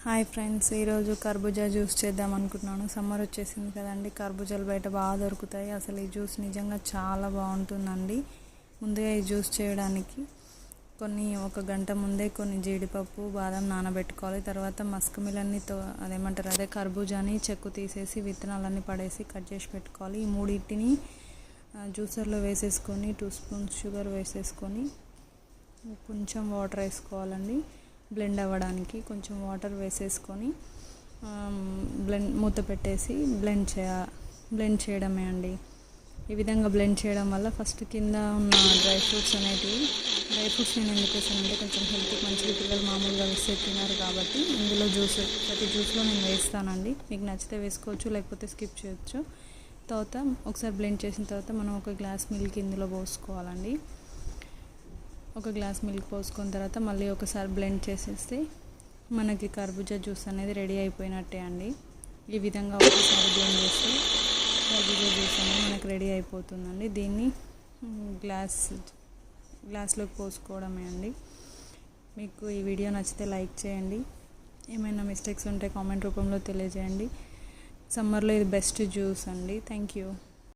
Hi friends, ఈరోజు కర్బూజా juice చేద్దాం అనుకుంటున్నాను. సమ్మర్ వచ్చేసింది కదండి, కర్బూజాలు బయట బాగా దొరుకుతాయి. అసలు ఈ జ్యూస్ నిజంగా చాలా బాగుంటుందండి. ముందుగా ఈ జ్యూస్ చేయడానికి ఒక గంట ముందే కొన్ని జీడిపప్పు, బాదం నానబెట్టుకోవాలి. తర్వాత మస్క్ మిలన్ని అదే కర్బూజాని చెక్కు తీసేసి విత్తనాలన్నీ పడేసి కట్ చేసి పెట్టుకోవాలి. ఈ మూడింటిని జ్యూసర్లో వేసేసుకొని 2 స్పూన్స్ షుగర్ వేసేసుకొని కొంచెం వాటర్ వేసుకోవాలండి. బ్లెండ్ అవ్వడానికి కొంచెం వాటర్ వేసేసుకొని మూత పెట్టేసి బ్లెండ్ చేయడమే అండి. ఈ విధంగా బ్లెండ్ చేయడం వల్ల ఫస్ట్ కింద ఉన్న డ్రై ఫ్రూట్స్ నేను ఎందుకు వేసానంటే కొంచెం హెల్త్కి మంచిగా, పిల్లలు మామూలుగా వేస్తే తిన్నారు కాబట్టి ఇందులో ప్రతి జ్యూస్లో నేను వేస్తానండి. మీకు నచ్చితే వేసుకోవచ్చు, లేకపోతే స్కిప్ చేయొచ్చు. తర్వాత ఒకసారి బ్లెండ్ చేసిన తర్వాత మనం ఒక గ్లాస్ మిల్క్ ఇందులో పోసుకోవాలండి. ఒక గ్లాస్ మిల్క్ పోసుకున్న తర్వాత మళ్ళీ ఒకసారి బ్లెండ్ చేసేస్తే మనకి కర్బూజా జ్యూస్ అనేది రెడీ అయిపోయినట్టే అండి. ఈ విధంగా ఒకసారి బ్లెండ్ చేస్తే కర్బూజా జ్యూస్ అనేది మనకు రెడీ అయిపోతుందండి. దీన్ని గ్లాస్లోకి పోసుకోవడమే అండి. మీకు ఈ వీడియో నచ్చితే లైక్ చేయండి. ఏమైనా మిస్టేక్స్ ఉంటే కామెంట్ రూపంలో తెలియజేయండి. సమ్మర్లో ఇది బెస్ట్ జ్యూస్ అండి. Thank you.